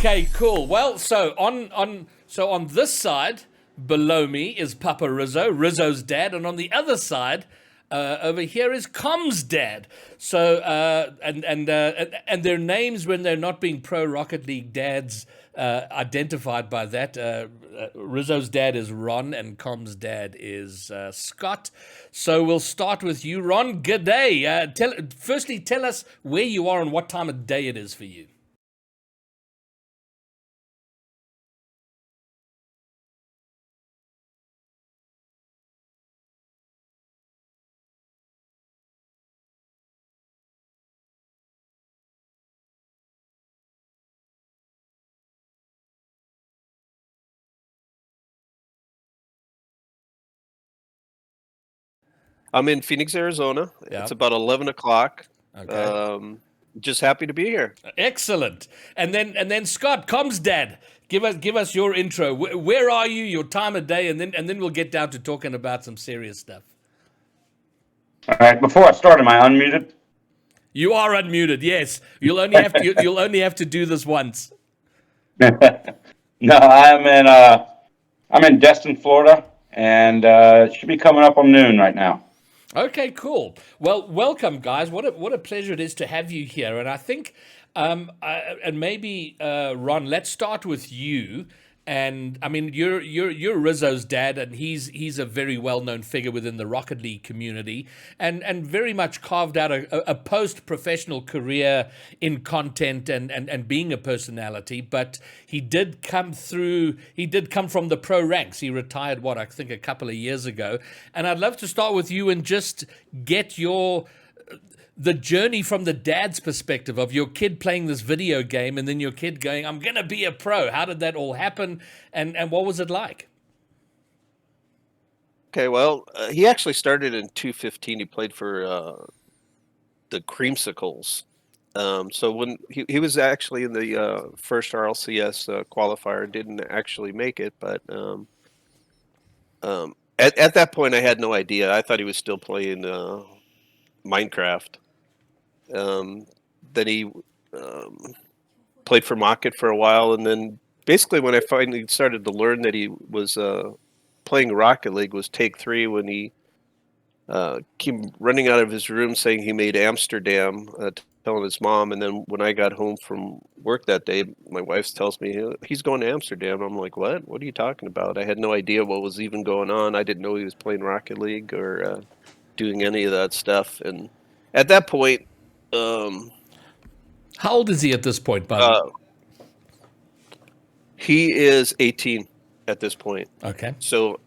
Okay, cool. Well, so on this side below me is Papa Rizzo, Rizzo's dad, and on the other side over here is Comm's dad. So and their names when they're not being pro Rocket League dads identified by that. Rizzo's dad is Ron, and Comm's dad is Scott. So we'll start with you, Ron. Good day. Firstly, tell us where you are and what time of day it is for you. I'm in Phoenix, Arizona. Yeah. It's about 11 o'clock. Okay. Just happy to be here. Excellent. And then Scott, Comm's dad, give us your intro. Where are you? Your time of day, and then we'll get down to talking about some serious stuff. All right. Before I start, am I unmuted? You are unmuted. Yes. You'll only have to do this once. No, I'm in Destin, Florida, and it should be coming up on noon right now. Okay, cool. Well, welcome, guys. What a pleasure it is to have you here. And I think, and maybe Ron, let's start with you. And I mean, you're Rizzo's dad, and he's a very well known figure within the Rocket League community, and very much carved out a post professional career in content and being a personality. But he did come from the pro ranks. He retired I think a couple of years ago. And I'd love to start with you and just get the journey from the dad's perspective of your kid playing this video game and then your kid going, I'm going to be a pro. How did that all happen? And what was it like? Okay, well, he actually started in 2015. He played for the Creamsicles. So when he was actually in the first RLCS qualifier, didn't actually make it. But at that point, I had no idea. I thought he was still playing Minecraft. Then he played for Mocket for a while, and then basically when I finally started to learn that he was playing Rocket League was Take 3 when he came running out of his room saying he made Amsterdam, telling his mom. And then when I got home from work that day, my wife tells me he's going to Amsterdam. I'm like, what? What are you talking about? I had no idea what was even going on. I didn't know he was playing Rocket League or doing any of that stuff. And at that point, how old is he at this point, buddy? He is 18 at this point. Okay. So,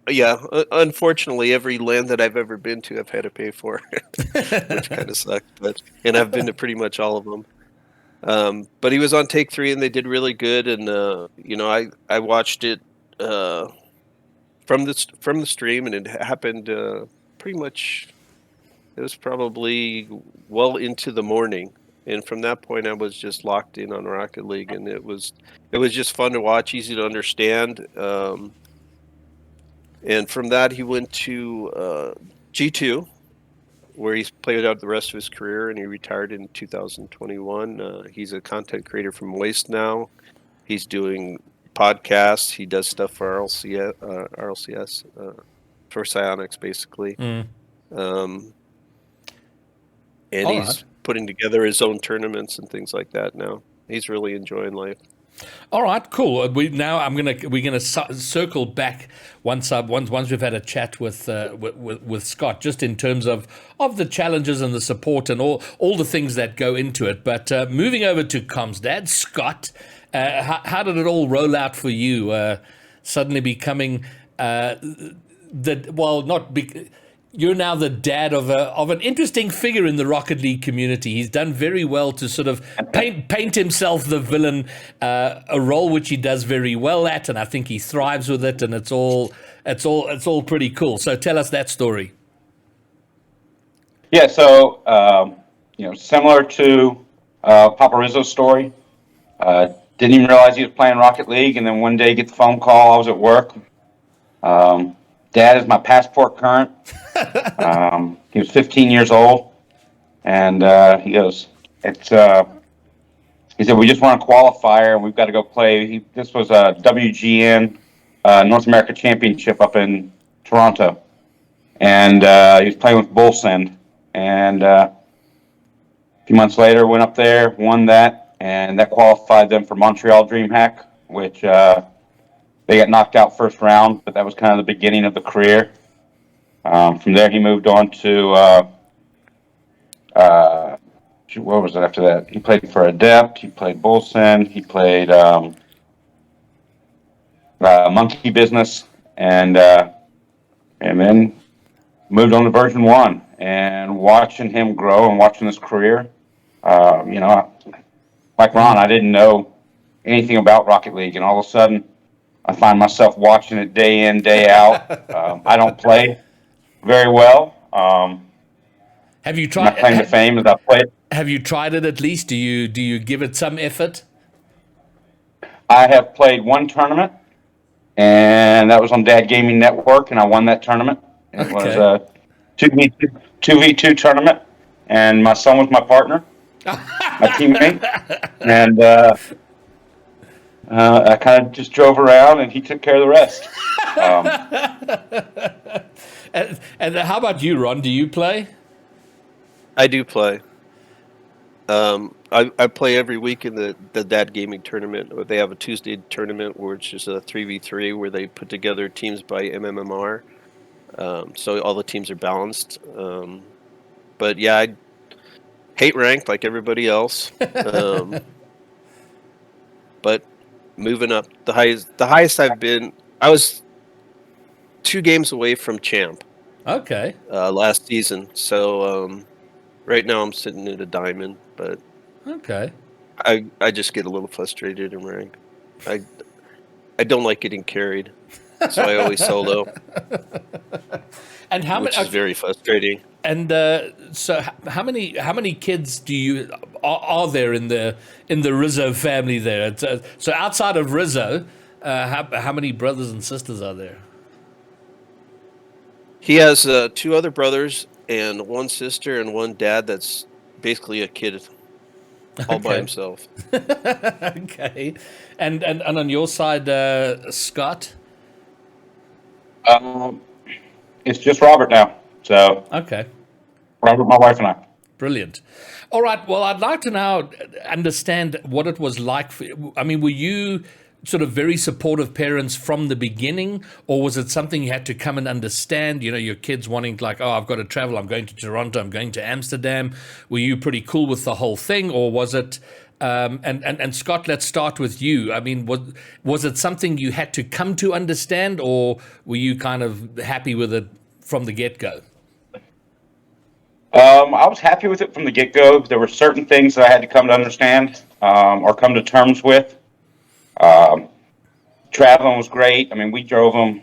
unfortunately, every land that I've ever been to, I've had to pay for, which kind of sucked. And I've been to pretty much all of them. But he was on Take 3, and they did really good. And I watched it from the stream, and it happened pretty much. It was probably well into the morning, and from that point, I was just locked in on Rocket League, and it was just fun to watch, easy to understand. And from that, he went to G2, where he's played out the rest of his career, and he retired in 2021. He's a content creator from Waste now. He's doing podcasts. He does stuff for RLCS for Psionics, basically. And All he's right. putting together his own tournaments and things like that now. He's really enjoying life. All right, cool. We're gonna circle back once we've had a chat with Scott, just in terms of the challenges and the support and all the things that go into it. But moving over to Comm's dad, Scott, how did it all roll out for you? Suddenly becoming you're now the dad of an interesting figure in the Rocket League community. He's done very well to sort of paint himself the villain, a role which he does very well at, and I think he thrives with it. And it's all pretty cool. So tell us that story. Yeah. So similar to Papa Rizzo's story, didn't even realize he was playing Rocket League, and then one day get the phone call. I was at work. Dad is my passport current. He was 15 years old, and he goes, "It's he said, we just won a qualifier and we've got to go play. This was a WGN North America Championship up in Toronto. And he was playing with Bullsend. And a few months later, went up there, won that, and that qualified them for Montreal DreamHack, which they got knocked out first round, but that was kind of the beginning of the career. From there, he moved on to what was it after that? He played for Adept. He played Bullsend. He played Monkey Business, and then moved on to version 1. And watching him grow and watching his career, like Ron, I didn't know anything about Rocket League, and all of a sudden, I find myself watching it day in, day out. I don't play very well. Have you My claim to tried? fame is I played. Have you tried it at least? Do you give it some effort? I have played one tournament, and that was on Dad Gaming Network, and I won that tournament. It was Okay. a 2v2 tournament, and my son was my partner, my teammate, and I kind of just drove around, and he took care of the rest. And how about you, Ron? Do you play? I do play. I play every week in the Dad Gaming tournament. They have a Tuesday tournament which is a 3v3 where they put together teams by MMR. So all the teams are balanced. But yeah, I hate ranked like everybody else. But moving up, the highest I've been, I was 2 games away from champ Okay. last season. So right now I'm sitting at a diamond, but Okay. I just get a little frustrated in rank. I don't like getting carried, so I always solo, And how many? which is very frustrating. And so, how many kids are there in the Rizzo family there? So outside of Rizzo, how many brothers and sisters are there? He has 2 other brothers and 1 sister and 1 dad that's basically a kid all by Okay. himself. Okay. And on your side, Scott. It's just Robert now. So Okay. Robert, my wife, and I. Brilliant. All right. Well, I'd like to now understand what it was like. I mean, were you sort of very supportive parents from the beginning, or was it something you had to come and understand? You know, your kids wanting like, oh, I've got to travel. I'm going to Toronto. I'm going to Amsterdam. Were you pretty cool with the whole thing, or was it? And Scott, let's start with you. I mean, was it something you had to come to understand, or were you kind of happy with it from the get-go? I was happy with it from the get-go. There were certain things that I had to come to understand or come to terms with. Traveling was great. I mean, we drove him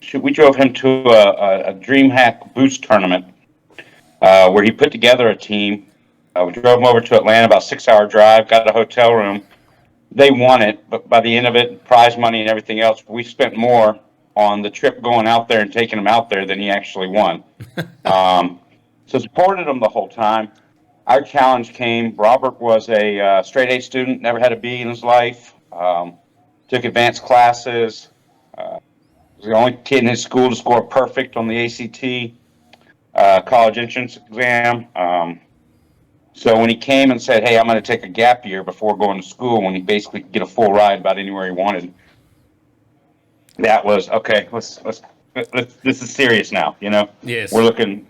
to a DreamHack Boost tournament where he put together a team. We drove him over to Atlanta, about a 6-hour drive, got a hotel room. They won it, but by the end of it, prize money and everything else, we spent more on the trip going out there and taking him out there than he actually won. So supported him the whole time. Our challenge came. Robert was a straight A student, never had a B in his life. Took advanced classes. Was the only kid in his school to score perfect on the ACT college entrance exam. So when he came and said, "Hey, I'm going to take a gap year before going to school," when he basically could get a full ride about anywhere he wanted, that was okay. Let's this is serious now. You know, we're Yes. looking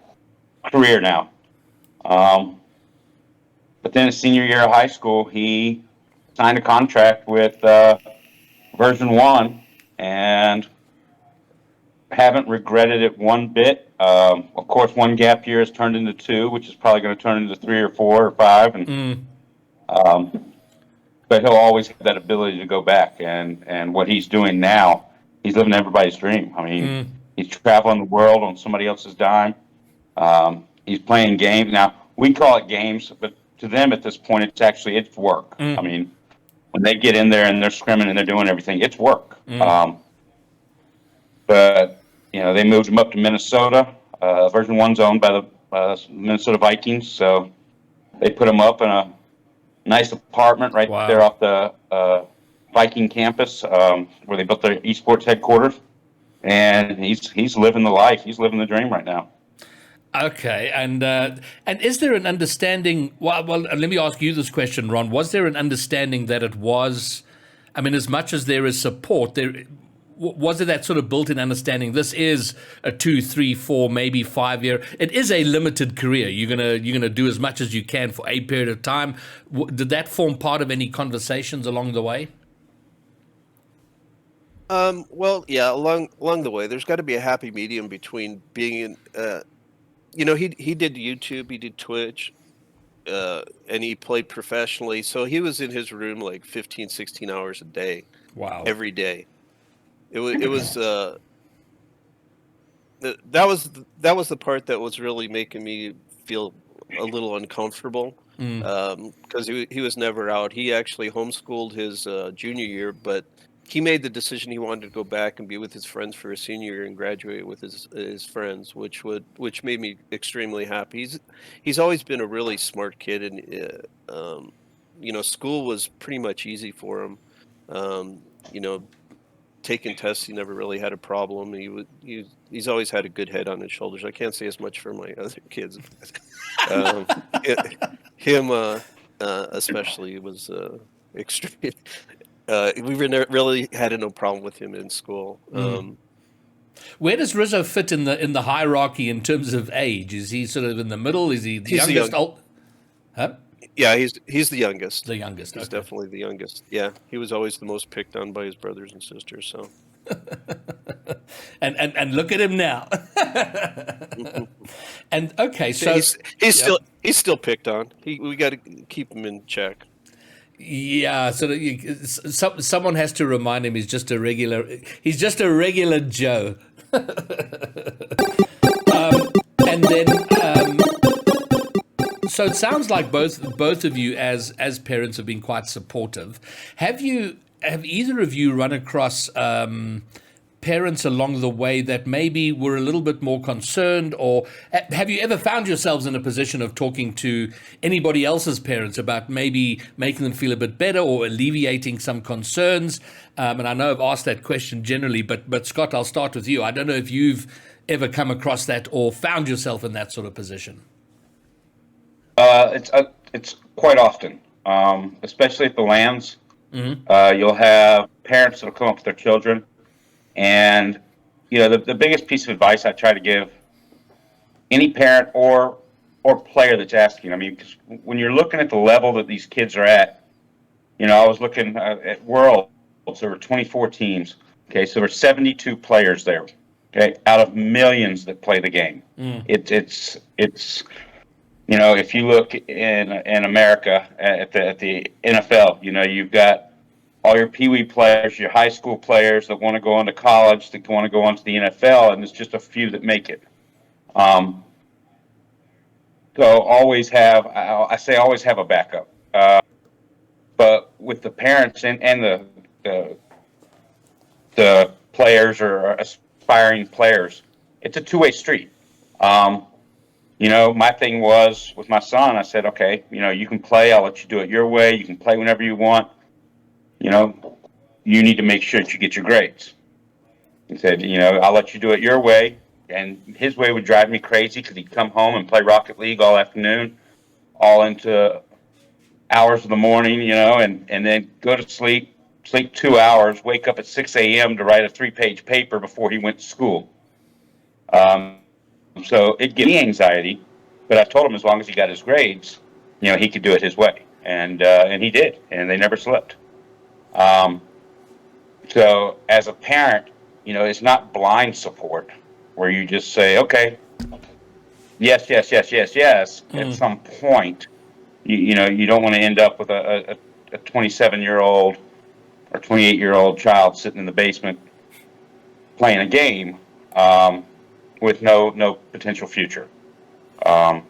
career now. But then his senior year of high school, he signed a contract with version 1, and haven't regretted it one bit. Of course, one gap year has turned into 2, which is probably going to turn into 3 or 4 or 5, and but he'll always have that ability to go back. And what he's doing now, he's living everybody's dream. I mean, he's traveling the world on somebody else's dime. He's playing games now. We call it games, but to them at this point, it's work. I mean, when they get in there and they're scrimming and they're doing everything, it's work. But they moved him up to Minnesota. Version 1's owned by the Minnesota Vikings, so they put him up in a nice apartment right there Wow. off the Viking campus, where they built their esports headquarters. And he's living the life. He's living the dream right now. Okay, and is there an understanding? Well, let me ask you this question, Ron. Was there an understanding that it was? I mean, as much as there is support, was it that sort of built-in understanding? This is a 2, 3, 4, maybe 5 year. It is a limited career. You're gonna do as much as you can for a period of time. Did that form part of any conversations along the way? Well, yeah, along the way, there's got to be a happy medium between being in, he did YouTube, he did Twitch, and he played professionally. So he was in his room like 15, 16 hours a day, Wow. every day. That was the part that was really making me feel a little uncomfortable, because he was never out. He actually homeschooled his junior year, but he made the decision he wanted to go back and be with his friends for his senior year and graduate with his friends, which made me extremely happy. He's always been a really smart kid, and school was pretty much easy for him. Um, you know, taking tests, he never really had a problem. He's always had a good head on his shoulders. I can't say as much for my other kids. um, him especially was extreme. We really had no problem with him in school. Where does Rizzo fit in the hierarchy in terms of age? Is he sort of in the middle? Is he the He's the youngest? young. Old? Huh? Yeah, he's the youngest. The youngest. He's Okay. definitely the youngest. Yeah, he was always the most picked on by his brothers and sisters. So. And look at him now. And okay, so He's yep. he's still picked on. We got to keep him in check. Yeah, so someone has to remind him he's just a regular Joe. And then so it sounds like both of you as parents have been quite supportive. Have either of you run across parents along the way that maybe were a little bit more concerned, or have you ever found yourselves in a position of talking to anybody else's parents about maybe making them feel a bit better or alleviating some concerns? And I know I've asked that question generally, but Scott, I'll start with you. I don't know if you've ever come across that or found yourself in that sort of position. It's quite often, especially at the lands. You'll have parents that'll come up with their children, and the biggest piece of advice I try to give any parent or player that's asking. I mean, because when you're looking at the level that these kids are at, I was looking at Worlds. There were 24 teams. Okay, so there were 72 players there. Okay, out of millions that play the game. It's if you look in America at the NFL, you've got all your Pee Wee players, your high school players that want to go on to college, that want to go on to the NFL, and it's just a few that make it. So always have a backup. But with the parents and the players or aspiring players, it's a two-way street. My thing was with my son, I said, okay, you can play. I'll let you do it your way. You can play whenever you want. You need to make sure that you get your grades. He said, I'll let you do it your way. And his way would drive me crazy because he'd come home and play Rocket League all afternoon, all into hours of the morning, and then go to sleep 2 hours, wake up at 6 a.m. to write a 3-page paper before he went to school. So it gave me anxiety, but I told him as long as he got his grades, he could do it his way, and he did, and they never slipped. So as a parent, it's not blind support where you just say, okay, yes, yes, yes, yes, yes. At some point, you don't want to end up with a 27-year-old or 28-year-old child sitting in the basement playing a game with no potential future. So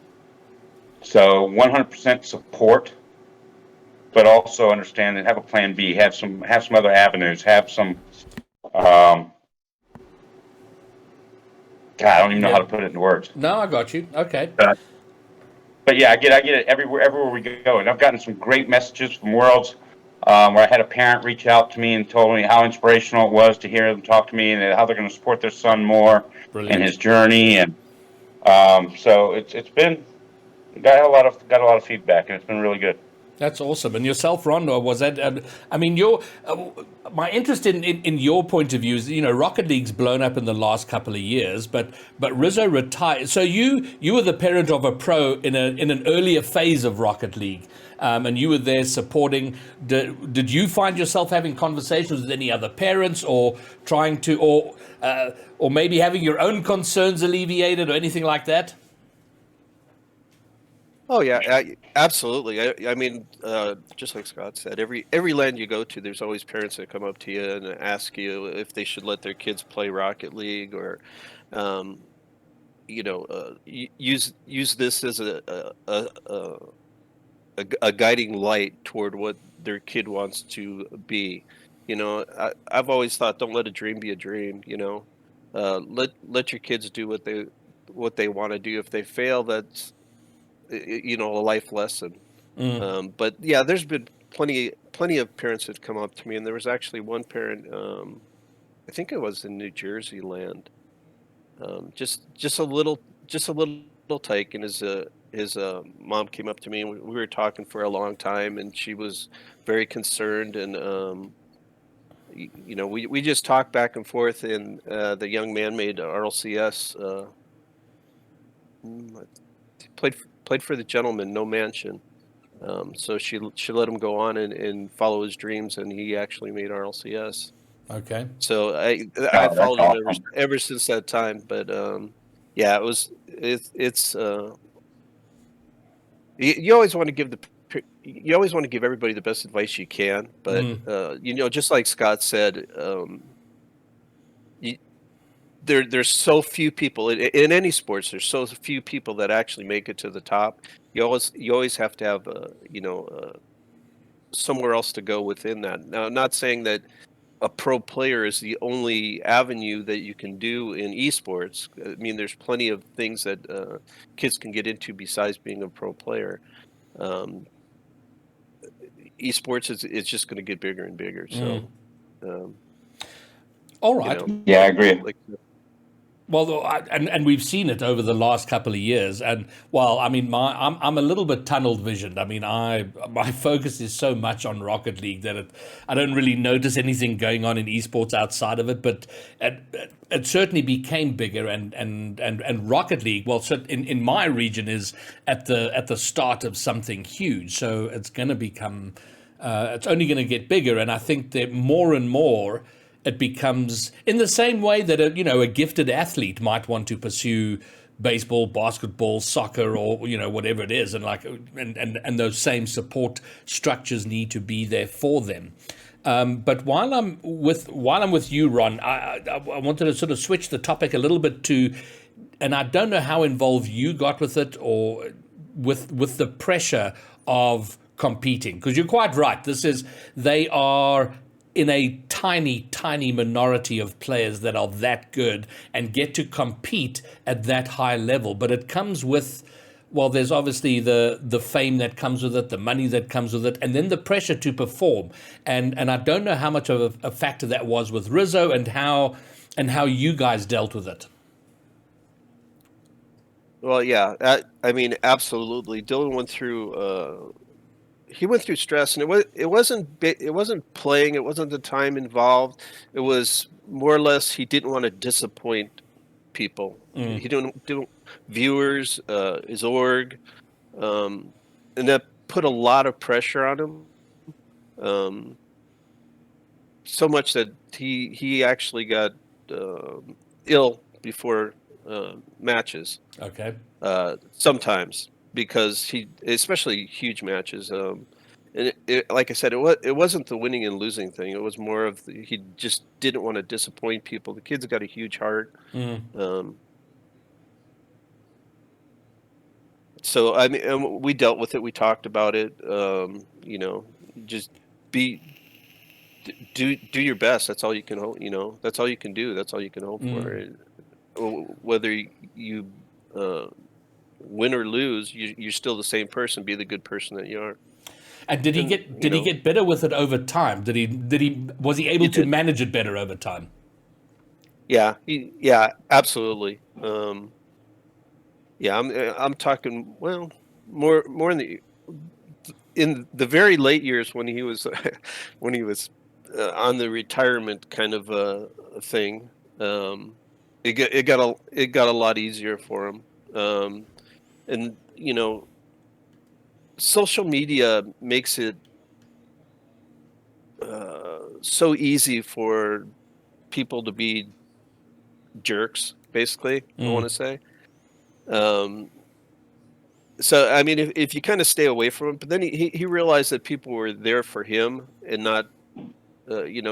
100% support, but also understand that have a plan B, have some other avenues, have some. God, I don't even know how to put it into words. No, I got you. Okay. but yeah, I get it everywhere we go, and I've gotten some great messages from Worlds. Where I had a parent reach out to me and told me how inspirational it was to hear them talk to me and how they're going to support their son more in Brilliant. his journey, and so it's been got a lot of feedback, and it's been really good. That's awesome. And yourself, Ron, or was that? I mean, my interest in your point of view is, Rocket League's blown up in the last couple of years, but Rizzo retired. So you were the parent of a pro in an earlier phase of Rocket League, and you were there supporting. Did you find yourself having conversations with any other parents, or trying to, or maybe having your own concerns alleviated, or anything like that? Oh yeah, absolutely. I mean, just like Scott said, every land you go to, there's always parents that come up to you and ask you if they should let their kids play Rocket League, or um, use this as a guiding light toward what their kid wants to be. I've always thought, don't let a dream be a dream. Let your kids do what they want to do. If they fail, that's a life lesson. But yeah, there's been plenty of parents that come up to me, and there was actually one parent. I think it was in New Jersey land. Just a little tyke, and his mom came up to me, and we were talking for a long time, and she was very concerned, and we just talked back and forth, and the young man made RLCS. Mm, played for the gentleman, no mansion. So she let him go on and follow his dreams, and he actually made RLCS. Okay. So I Oh, that's followed him awesome. ever since that time. But yeah, it's you always want to you always want to give everybody the best advice you can. But just like Scott said, you, there's so few people in any sports. There's so few people that actually make it to the top. You always have to have somewhere else to go within that. Now, I'm not saying that a pro player is the only avenue that you can do in esports. I mean, there's plenty of things that kids can get into besides being a pro player. Um, Esports is just going to get bigger and bigger. So, um, All you right. know, Yeah, I agree. like Well, and we've seen it over the last couple of years, and well, I mean, I'm a little bit tunnel visioned. I mean, my focus is so much on Rocket League that I don't really notice anything going on in esports outside of it. But it certainly became bigger, and Rocket League, well, so in my region, is at the start of something huge. So it's going to become, it's only going to get bigger, and I think that more and more it becomes in the same way that a gifted athlete might want to pursue baseball, basketball, soccer, or whatever it is, and and those same support structures need to be there for them. But while I'm with you, Ron, I wanted to sort of switch the topic a little bit to, and I don't know how involved you got with it, or with the pressure of competing, because you're quite right. They are in a tiny minority of players that are that good and get to compete at that high level. But it comes with, well, there's obviously the fame that comes with it, the money that comes with it, and then the pressure to perform. And I don't know how much of a factor that was with Rizzo, and how you guys dealt with it. well, yeah. I mean, absolutely. Dylan went through. He went through stress, and it wasn't playing. It wasn't the time involved. It was more or less he didn't want to disappoint people. He didn't do viewers, his org, um, and that put a lot of pressure on him. Um, so much that he actually got ill before matches. Okay. Sometimes because especially huge matches. And like I said, it wasn't the winning and losing thing. It was more of he just didn't want to disappoint people. The kid's got a huge heart. Um, so I mean, and we dealt with it. We talked about it. Just be do your best. That's all you can hope. That's all you can do. That's all you can hope for. Whether you uh, win or lose, you're still the same person. Be the good person that you are. And did he get better with it over time? Was he able He to did. manage it better over time? Yeah, absolutely. Yeah, I'm talking, well, more in the very late years when he was when he was on the retirement kind of thing. Um, it got a lot easier for him. And social media makes it so easy for people to be jerks, basically, I want to say. Um, so I mean, if you kind of stay away from him, but then he realized that people were there for him and not, you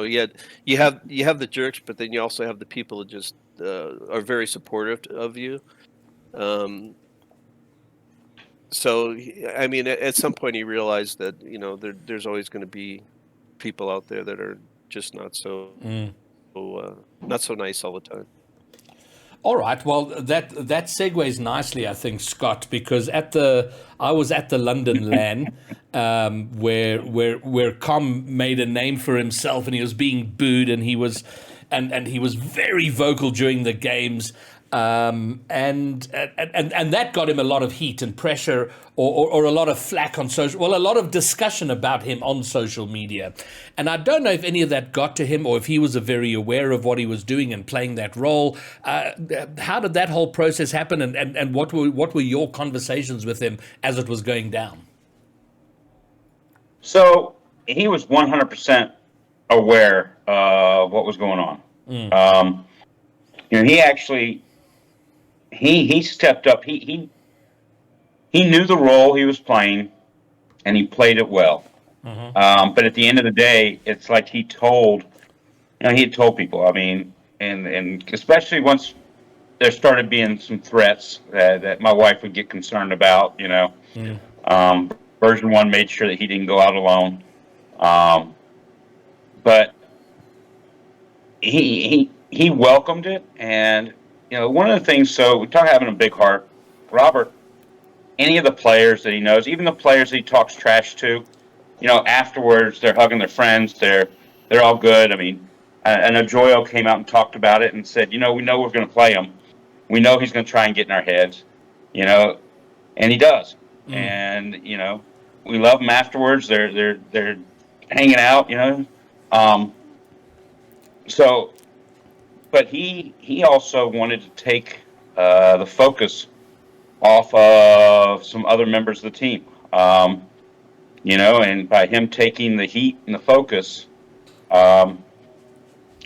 have the jerks, but then you also have the people that just are very supportive of you. Um, so I mean, at some point he realized that there's always going to be people out there that are just not so nice all the time. All right. Well, that segues nicely, I think, Scott, because I was at the London LAN, where Com made a name for himself, and he was being booed, and he was very vocal during the games. And that got him a lot of heat and pressure, or a lot of flack on social. Well, a lot of discussion about him on social media, and I don't know if any of that got to him, or if he was very aware of what he was doing and playing that role. How did that whole process happen, and what were your conversations with him as it was going down? So he was 100% aware of what was going on. He actually he stepped up. He knew the role he was playing, and he played it well. But at the end of the day, it's like he had told people. I mean, and especially once there started being some threats that my wife would get concerned about. Version 1 made sure that he didn't go out alone. But he welcomed it, and one of the things. So we talk having a big heart, Robert. Any of the players that he knows, even the players that he talks trash to, afterwards they're hugging their friends. They're all good. I mean, I know Joyo came out and talked about it and said, we know we're going to play him. We know he's going to try and get in our heads, and he does. And we love him afterwards. They're hanging out, So, but he also wanted to take the focus off of some other members of the team, and by him taking the heat and the focus,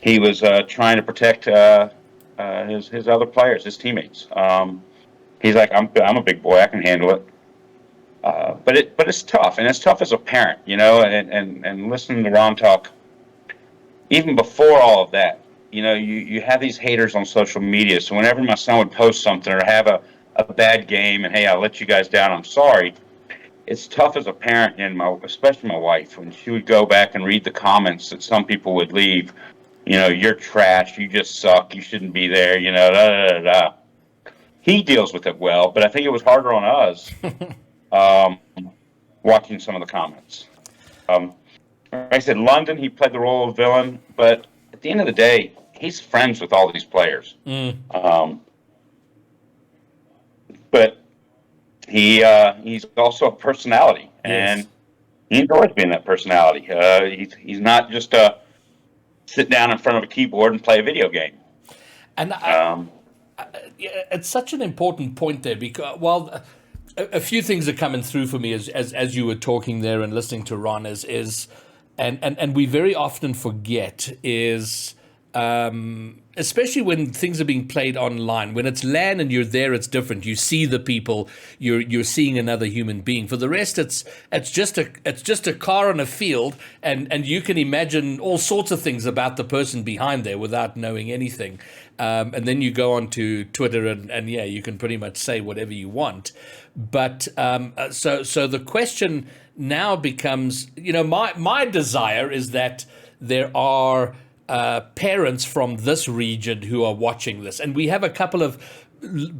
he was trying to protect his other players, his teammates. He's like, I'm a big boy, I can handle it. But it's tough, and it's tough as a parent, and listening to Ron talk, even before all of that, you have these haters on social media. So whenever my son would post something or have a bad game, and hey, I let you guys down, I'm sorry. It's tough as a parent, and especially my wife, when she would go back and read the comments that some people would leave. You're trash. You just suck. You shouldn't be there. Da, da, da, da. He deals with it well, but I think it was harder on us watching some of the comments. Like I said, London, he played the role of villain, but at the end of the day, he's friends with all these players. But he's also a personality, and Yes. he enjoys being that personality. He's not just sit down in front of a keyboard and play a video game. And it's such an important point there, because a few things are coming through for me as you were talking there and listening to Ron is and we very often forget is, especially when things are being played online. When it's LAN and you're there, it's different. You see the people. You're seeing another human being. For the rest, it's just a car on a field, and you can imagine all sorts of things about the person behind there without knowing anything. And then you go on to Twitter, and yeah, you can pretty much say whatever you want. But so the question now becomes, my desire is that there are parents from this region who are watching this, and we have a couple of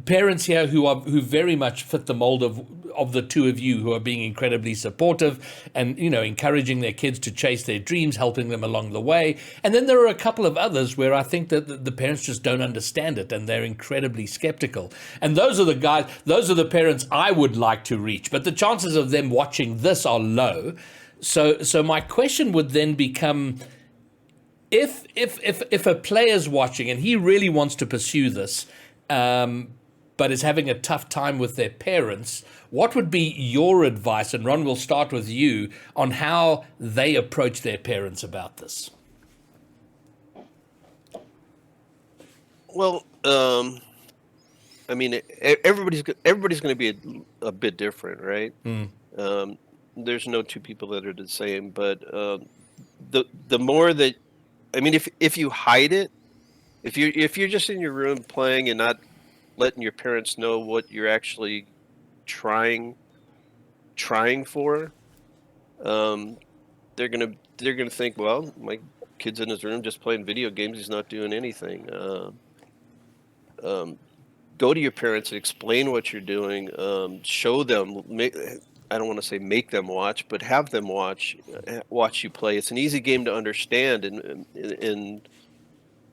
parents here who very much fit the mold of the two of you, who are being incredibly supportive and encouraging their kids to chase their dreams, helping them along the way. And then there are a couple of others where I think that the parents just don't understand it and they're incredibly skeptical. And those are the parents I would like to reach, but the chances of them watching this are low. So my question would then become, if a player's watching and he really wants to pursue this, but is having a tough time with their parents, what would be your advice? And Ron, we'll start with you on how they approach their parents about this. Well, I mean, everybody's going to be a bit different, right? There's no two people that are the same, but the more that, I mean, if you hide it, if you're just in your room playing and not letting your parents know what you're actually trying for, they're gonna think, well, my kid's in his room just playing video games. He's not doing anything. Go to your parents and explain what you're doing. Show them. I don't want to say make them watch, but have them watch you play. It's an easy game to understand, and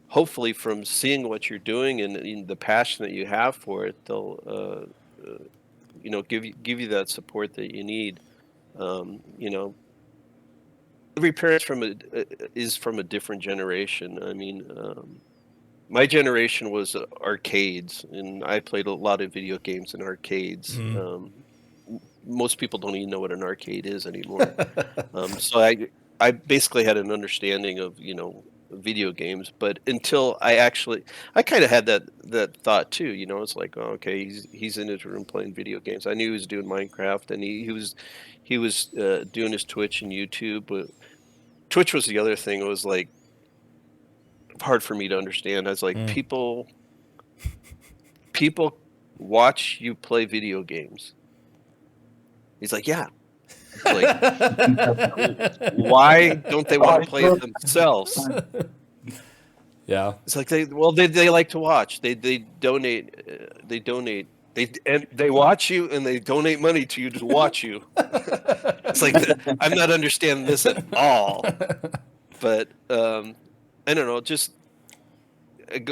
hopefully from seeing what you're doing and the passion that you have for it, they'll give you that support that you need. Every parent is from a different generation. I mean, my generation was arcades, and I played a lot of video games in arcades. Most people don't even know what an arcade is anymore. So I basically had an understanding of video games, but until I kind of had that thought too. It's like, oh, okay, he's in his room playing video games. I knew he was doing Minecraft, and he was doing his Twitch and YouTube. But Twitch was the other thing. It was like hard for me to understand. I was like, people watch you play video games. He's like, yeah. Like, why don't they want to play it themselves? Yeah, it's like they like to watch. They donate. They watch you and they donate money to you to watch you. It's like I'm not understanding this at all. But I don't know. Just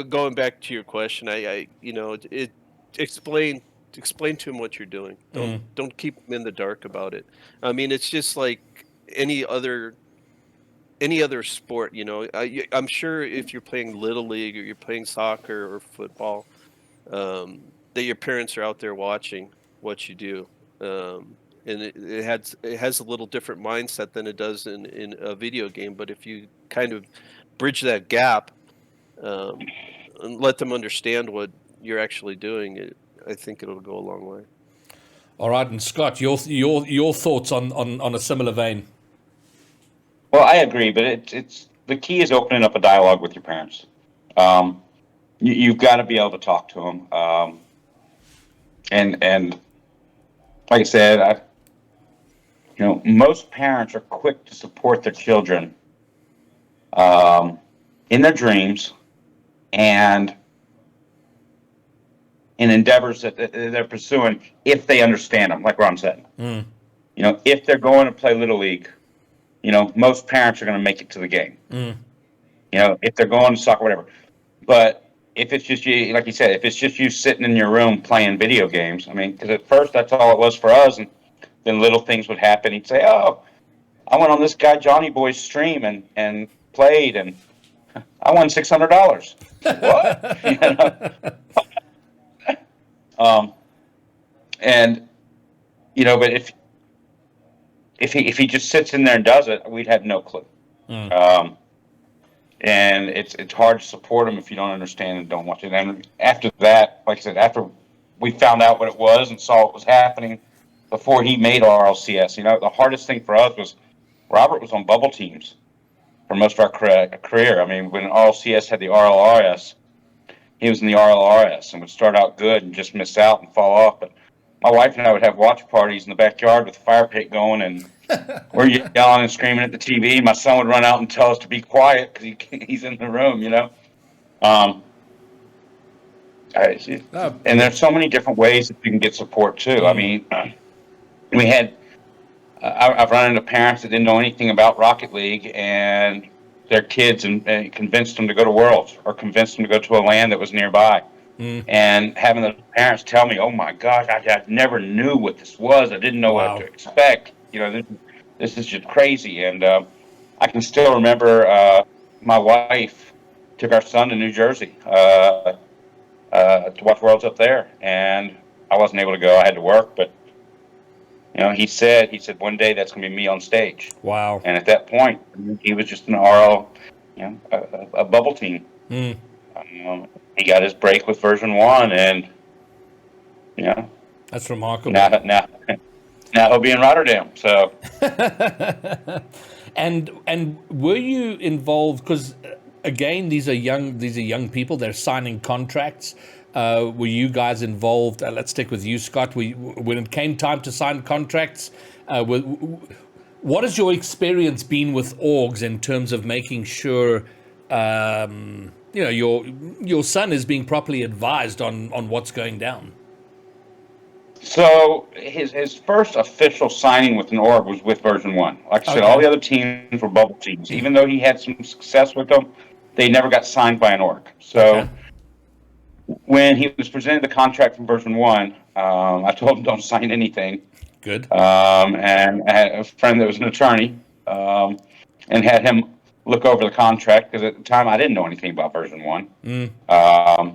going back to your question, explain to them what you're doing. Don't keep them in the dark about it. I mean, it's just like any other sport. I'm sure if you're playing Little League or you're playing soccer or football, that your parents are out there watching what you do, and it has a little different mindset than it does in a video game. But if you kind of bridge that gap, and let them understand what you're actually doing, I think it'll go a long way. All right, and Scott, your thoughts on a similar vein? Well, I agree, but it's the key is opening up a dialogue with your parents. You've got to be able to talk to them, and like I said, most parents are quick to support their children in their dreams and in endeavors that they're pursuing if they understand them, like Ron said. If they're going to play Little League, most parents are going to make it to the game. If they're going to soccer, whatever. But if it's just you, like you said, if it's just you sitting in your room playing video games, I mean, because at first that's all it was for us, and then little things would happen. He'd say, "Oh, I went on this guy Johnny Boy's stream and played, and I won $600." What? And but if he just sits in there and does it, we'd have no clue. And it's hard to support him if you don't understand and don't want to. And after that, like I said, after we found out what it was and saw what was happening before he made RLCS, the hardest thing for us was Robert was on bubble teams for most of our career. I mean, when RLCS had the RLRS, he was in the RLRS and would start out good and just miss out and fall off. But my wife and I would have watch parties in the backyard with the fire pit going, and we're yelling and screaming at the TV. My son would run out and tell us to be quiet because he's in the room, And there's Brilliant. so many different ways that you can get support too. I mean, we had I've run into parents that didn't know anything about Rocket League and their kids and convinced them to go to Worlds or convinced them to go to a LAN that was nearby. And having the parents tell me, "Oh my gosh, I never knew what this was. I didn't know what to Wow. expect. This is just crazy." And I can still remember my wife took our son to New Jersey to watch Worlds up there, and I wasn't able to go. I had to work, but he said one day that's going to be me on stage. Wow. And at that point, he was just an RL, a bubble team. He got his break with version one, and you know That's remarkable. now he'll be in Rotterdam. So And were you involved? Because again, these are young people. They're signing contracts. Were you guys involved? Let's stick with you, Scott. When it came time to sign contracts, what has your experience been with orgs in terms of making sure your son is being properly advised on what's going down? So his first official signing with an org was with version one. Like I said, all Okay. the other teams were bubble teams. Even though he had some success with them, they never got signed by an org. Okay. So when he was presented the contract from version one, I told him don't sign anything. Good. And I had a friend that was an attorney, and had him look over the contract because at the time I didn't know anything about version one. Did a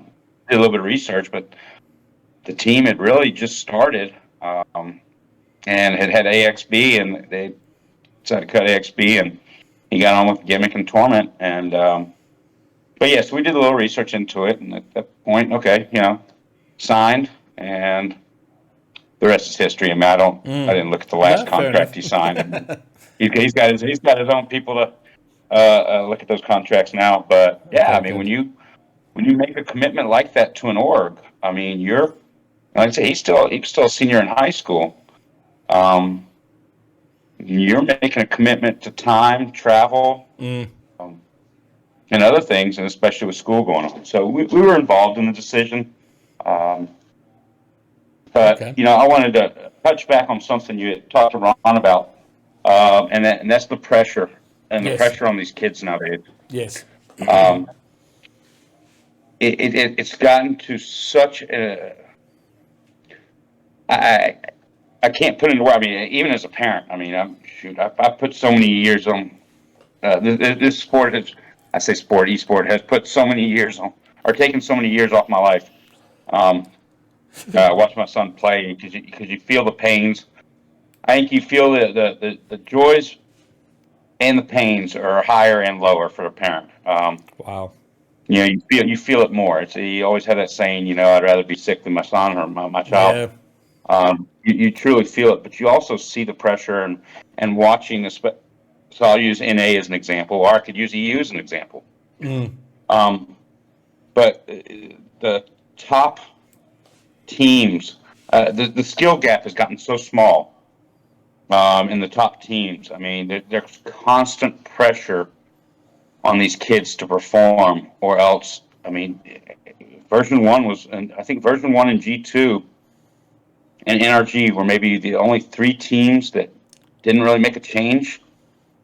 little bit of research, but the team had really just started, and had AXB, and they decided to cut AXB, and he got on with Gimmick and Torment, and but yes, we did a little research into it, and at that point, okay, signed, and the rest is history. I mean, I didn't look at the last No, fair contract enough. he signed. I mean, he's got his own people to look at those contracts now. But yeah, I Okay, mean, good. when you make a commitment like that to an org, I mean, like I say, he's still a senior in high school. Um, you're making a commitment to time, travel, and other things, and especially with school going on. So we were involved in the decision. Um, but Okay. I wanted to touch back on something you had talked to Ron about, and that's the pressure and the Yes. pressure on these kids nowadays. Yes. Um, it's gotten to such a I I can't put into words. I mean, even as a parent, I mean, I put so many years on this sport. I say sport, esport has put so many years on, or taken so many years off my life. Um, watch my son play because you feel the pains. I think you feel the joys and the pains are higher and lower for a parent. Wow. You feel it more. You always have that saying, I'd rather be sick than my son or my child. Yeah. You truly feel it, but you also see the pressure and watching. So I'll use NA as an example, or I could use EU as an example. Um, but the top teams, the skill gap has gotten so small in the top teams. I mean, there's constant pressure on these kids to perform, or else. I mean, version one and I think version one and G2 and NRG were maybe the only three teams that didn't really make a change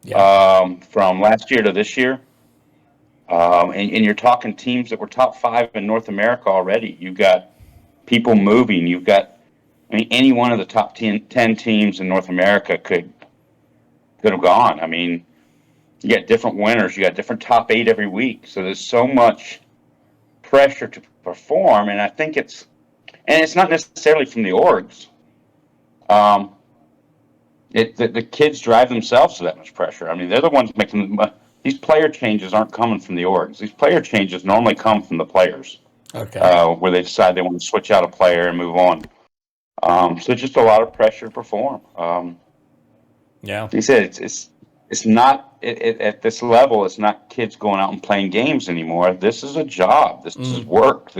Yeah. from last year to this year. And you're talking teams that were top five in North America already. You've got people moving. I mean, any one of the top 10 teams in North America could have gone. I mean, you got different winners. You got different top 8 every week. So there's so much pressure to perform, and I think it's not necessarily from the orgs. The kids drive themselves to that much pressure. I mean, they're the ones making these player changes aren't coming from the orgs. These player changes normally come from the players, Okay. where they decide they want to switch out a player and move on. So it's just a lot of pressure to perform. Yeah. Like you said, it's not at this level. It's not kids going out and playing games anymore. This is a job. This is work.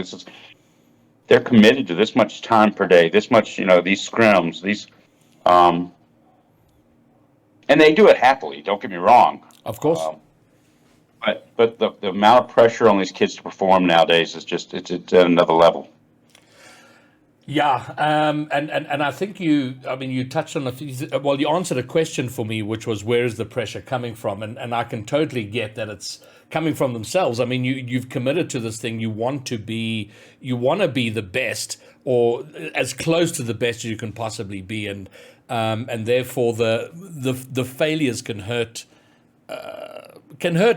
They're committed to this much time per day. This much, these scrims, um, and they do it happily. Don't get me wrong. Of course. But the amount of pressure on these kids to perform nowadays is just it's at another level. Yeah, and I think you touched on well, you answered a question for me, which was where is the pressure coming from, and I can totally get that it's coming from themselves. I mean, you've committed to this thing. You want to be the best, or as close to the best you can possibly be, and therefore the failures can hurt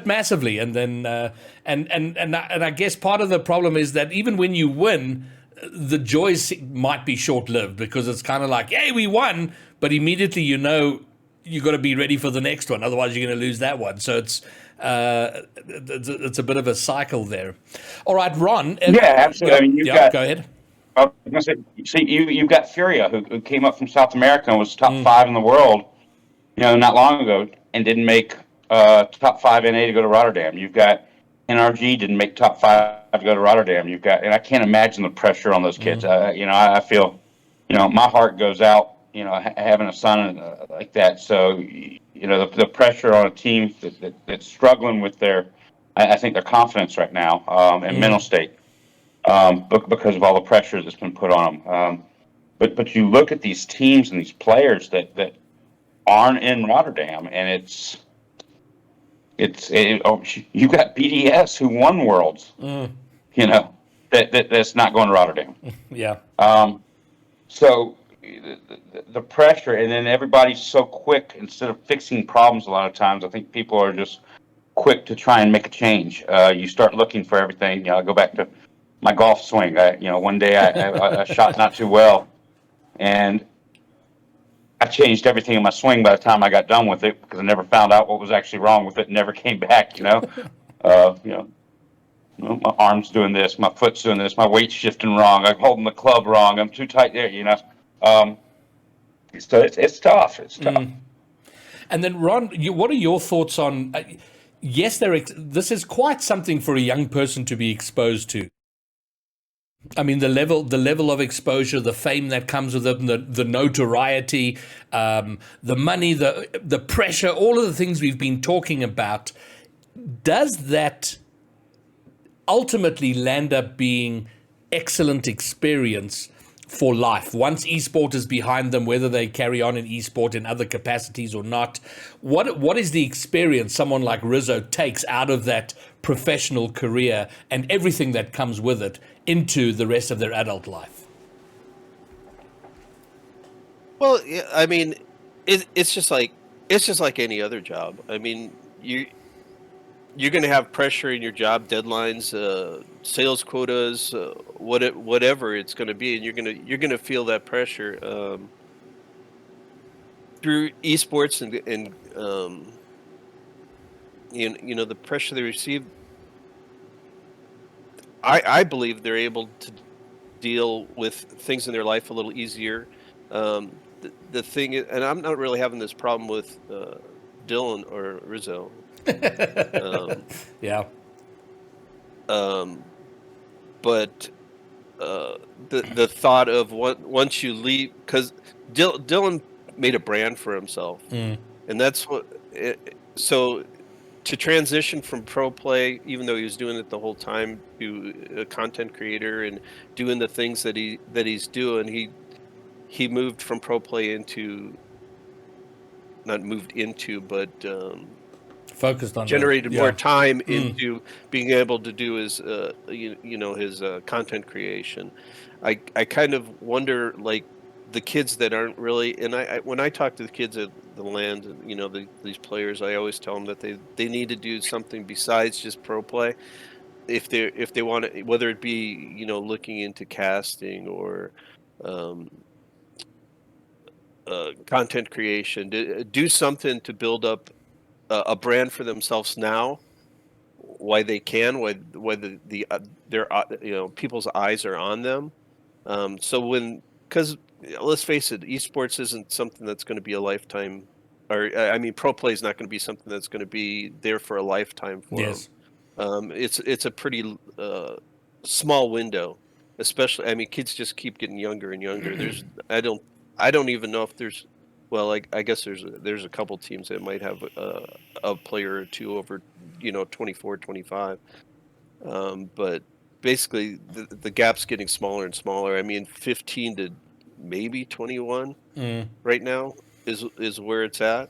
massively, and then and I guess part of the problem is that even when you win, the joy might be short lived, because it's kind of like, hey, we won, but immediately you got to be ready for the next one, otherwise you're going to lose that one. So it's a bit of a cycle there. All right, Ron. Yeah, absolutely. I mean, Go ahead. I was gonna say, see, you've got Furia, who came up from South America and was top five in the world, not long ago, and didn't make top five NA to go to Rotterdam. You've got NRG didn't make top five to go to Rotterdam. And I can't imagine the pressure on those kids. I feel, my heart goes out, having a son like that. So, the pressure on a team that's struggling with I think their confidence right now, and mental state, because of all the pressure that's been put on them. But you look at these teams and these players that aren't in Rotterdam, and you got BDS who won Worlds, that's not going to Rotterdam. Yeah. So the pressure, and then everybody's so quick, instead of fixing problems a lot of times, I think people are just quick to try and make a change. You start looking for everything. I go back to my golf swing. One day I shot not too well, and I changed everything in my swing by the time I got done with it, because I never found out what was actually wrong with it and never came back. My arm's doing this, my foot's doing this, my weight's shifting wrong, I'm holding the club wrong, I'm too tight there. So it's tough. It's tough. And then, Ron, what are your thoughts on? Yes, this is quite something for a young person to be exposed to. I mean, the level of exposure, the fame that comes with it, the notoriety, the money, the pressure, all of the things we've been talking about. Does that ultimately land up being excellent experience for life once esport is behind them, whether they carry on in esport in other capacities or not? What is the experience someone like Rizzo takes out of that professional career and everything that comes with it into the rest of their adult life? Well, yeah, I mean, it's just like any other job. I mean, you're going to have pressure in your job, deadlines, sales quotas, whatever it's going to be, and you're gonna feel that pressure through esports, and the pressure they receive. I believe they're able to deal with things in their life a little easier. The thing is, and I'm not really having this problem with Dylan or Rizzo. Yeah. But the thought of once you leave, because Dylan made a brand for himself, and that's so to transition from pro play, even though he was doing it the whole time, to a content creator and doing the things that he's doing, he moved from pro play into, not moved into, but Focused on generated more time into being able to do his his content creation. I kind of wonder, like, the kids that aren't really, and when I talk to the kids at the land, and these players, I always tell them that they need to do something besides just pro play if they want to, whether it be looking into casting or content creation, do something to build up a brand for themselves now, why they can, why their people's eyes are on them. Because let's face it, esports isn't something that's going to be a lifetime, or I mean, pro play is not going to be something that's going to be there for a lifetime for them. It's a pretty small window, especially. I mean, kids just keep getting younger and younger. I don't even know if there's. Well, I guess there's a couple teams that might have a player or two over 24, 25. But basically the gap's getting smaller and smaller. I mean, 15 to maybe 21 right now is where it's at.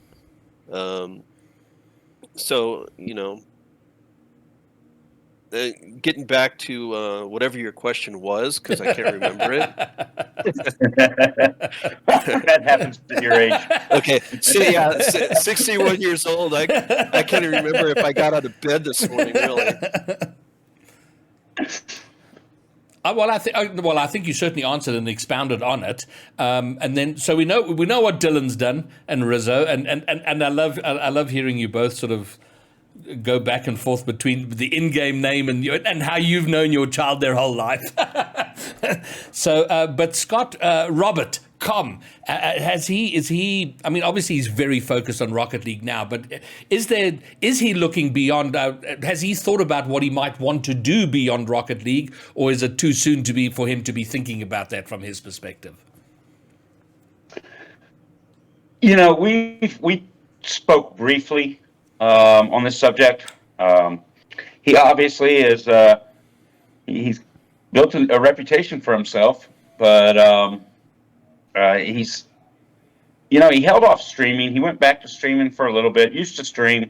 Um, so, getting back to whatever your question was, because I can't remember it. That happens at your age. Okay, so yeah, 61 years old. I can't even remember if I got out of bed this morning, really. I think you certainly answered and expounded on it, and then so we know what Dylan's done and Rizzo, and I love hearing you both sort of go back and forth between the in-game name and how you've known your child their whole life. So, but Scott, Robert Comm, is he? I mean, obviously he's very focused on Rocket League now, but is he looking beyond? Has he thought about what he might want to do beyond Rocket League, or is it too soon for him to be thinking about that from his perspective? We spoke briefly on this subject. He obviously is he's built a reputation for himself, but he's he held off streaming. He went back to streaming for a little bit. Used to stream,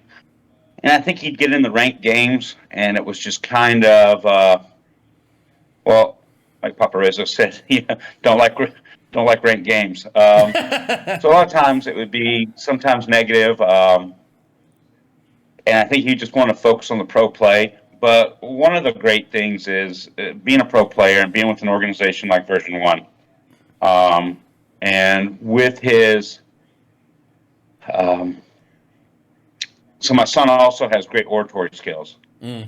and I think he'd get in the ranked games, and it was just kind of well, like Papa Rizzo said, don't like ranked games. So a lot of times it would be sometimes negative. And I think you just want to focus on the pro play. But one of the great things is being a pro player and being with an organization like Version 1. And with his... so my son also has great oratory skills. He's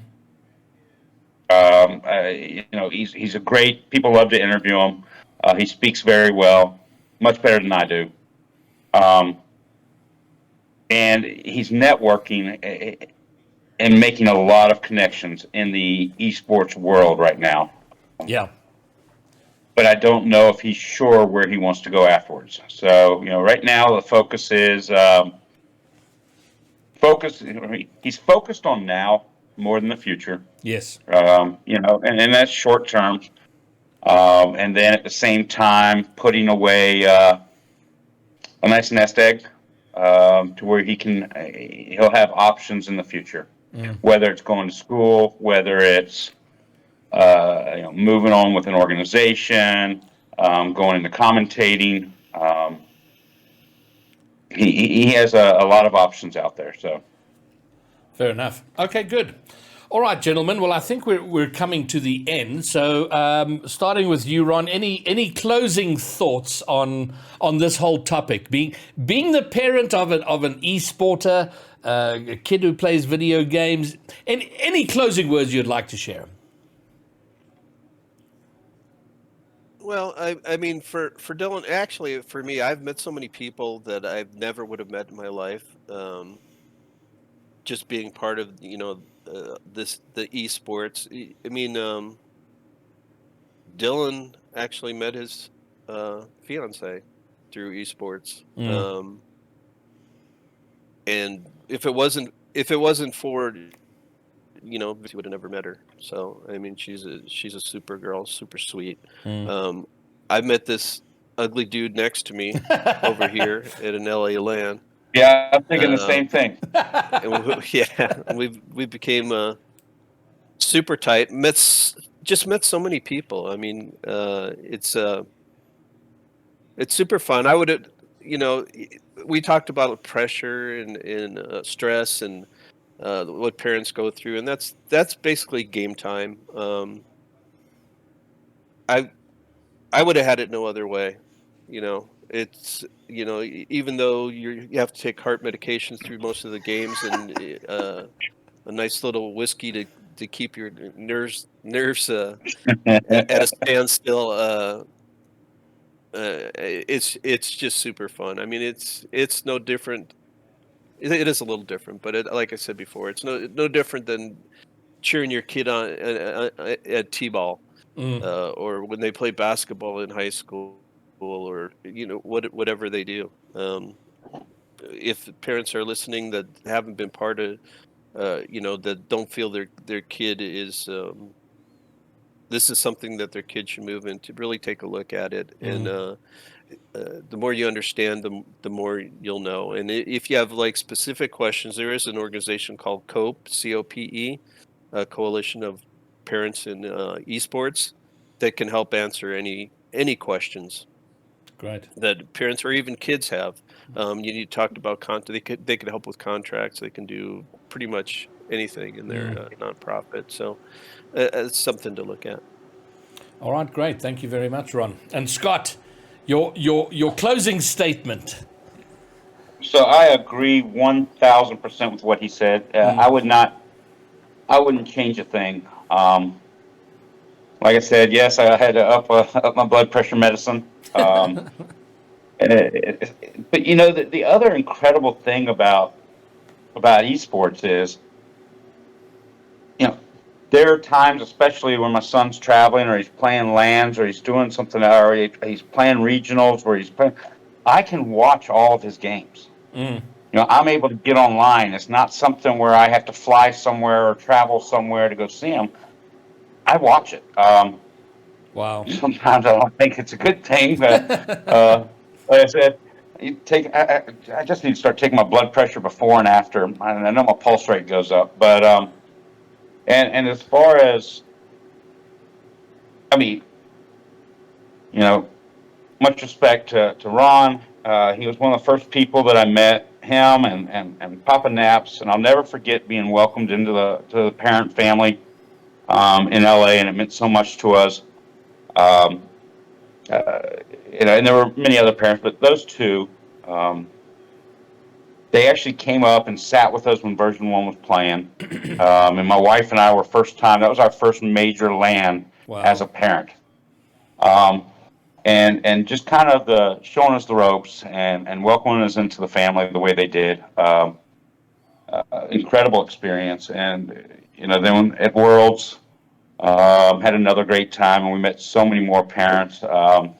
a great... People love to interview him. He speaks very well, much better than I do. And he's networking and making a lot of connections in the esports world right now. Yeah. But I don't know if he's sure where he wants to go afterwards. So, right now the focus is he's focused on now more than the future. Yes. And that's short term. And then at the same time, putting away a nice nest egg to where he'll have options in the future, whether it's going to school, whether it's moving on with an organization, going into commentating. He has a lot of options out there. So fair enough. Okay, good. All right, gentlemen. Well, I think we're coming to the end. So, starting with you, Ron, any closing thoughts on this whole topic? Being the parent of an esporter, a kid who plays video games. Any closing words you'd like to share? Well, I mean, for Dylan, actually, for me, I've met so many people that I never would have met in my life. Just being part of the esports. I mean, Dylan actually met his fiance through esports. And if it wasn't for he would have never met her. So I mean, she's a super girl, super sweet. I met this ugly dude next to me over here at an LA LAN. Yeah, I'm thinking the same thing. And we became super tight. Just met so many people. I mean, it's super fun. I would, we talked about pressure and stress and what parents go through, and that's basically game time. I would have had it no other way. It's even though you have to take heart medications through most of the games and a nice little whiskey to keep your nerves at a standstill. It's just super fun. I mean, it's no different. It is a little different, but like I said before, it's no different than cheering your kid on at t-ball. Or when they play basketball in high school, or whatever they do. If parents are listening that haven't been part of that don't feel their kid is this is something that their kid should move into. Really take a look at it, and the more you understand, the more you'll know. And if you have like specific questions, there is an organization called COPE, COPE, a coalition of parents in esports that can help answer any questions Great. that parents or even kids have. You talked about they could help with contracts. They can do pretty much anything in their nonprofit. So it's something to look at. All right, great. Thank you very much, Ron. And Scott, your closing statement. So I agree 1,000% with what he said. I wouldn't change a thing. Like I said, yes, I had to up my blood pressure medicine. But the other incredible thing about esports is, there are times, especially when my son's traveling or he's playing lands or he's doing something, or he's playing regionals where I can watch all of his games. I'm able to get online. It's not something where I have to fly somewhere or travel somewhere to go see him. I watch it. Wow. Sometimes I don't think it's a good thing, but like I said, I just need to start taking my blood pressure before and after. I know my pulse rate goes up, but and as far as, I mean, much respect to Ron. He was one of the first people that I met, him and Papa Naps, and I'll never forget being welcomed into the parent family in LA, and it meant so much to us. And there were many other parents, but those two, they actually came up and sat with us when version 1 was playing. And my wife and I were that was our first major LAN as a parent. And just kind of showing us the ropes and welcoming us into the family the way they did. Incredible experience. And, then at Worlds, had another great time, and we met so many more parents. The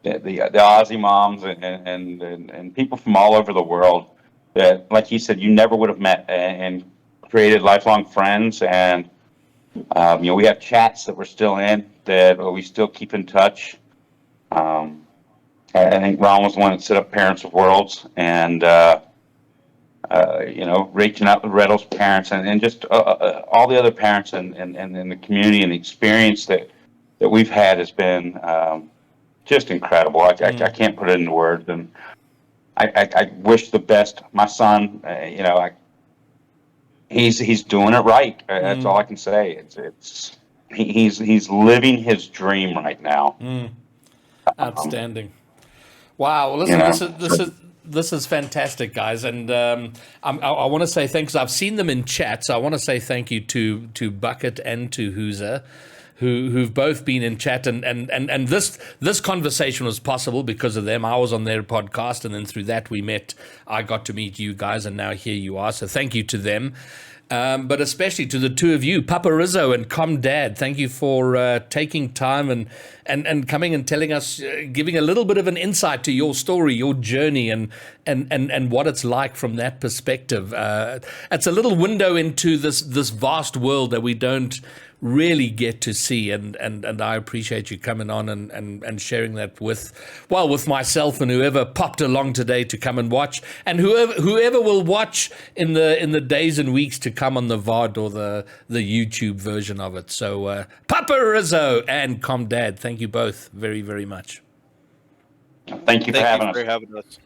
Aussie moms and people from all over the world that, like he said, you never would have met and created lifelong friends. And we have chats that we're still in that we still keep in touch. I think Ron was the one that set up Parents of Worlds, and reaching out to Reddle's parents and just all the other parents and the community, and the experience that we've had has been just incredible. I can't put it into words, and I wish the best. My son, he's doing it right. That's all I can say. He's living his dream right now. Outstanding. Wow. Well, listen, this is fantastic, guys, and I want to say thanks. I've seen them in chats. I want to say thank you to Bucket and to Hooser, who've both been in chat, and this conversation was possible because of them. I was on their podcast, and then through that I got to meet you guys, and now here you are. So thank you to them. But especially to the two of you, Papa Rizzo and Com Dad. Thank you for taking time and coming and telling us, giving a little bit of an insight to your story, your journey, and what it's like from that perspective. It's a little window into this vast world that we don't really get to see, and I appreciate you coming on and sharing that with myself and whoever popped along today to come and watch, and whoever will watch in the days and weeks to come on the VOD or the YouTube version of it. So Papa Rizzo and Com Dad, thank you both very, very much. Thank you for having us.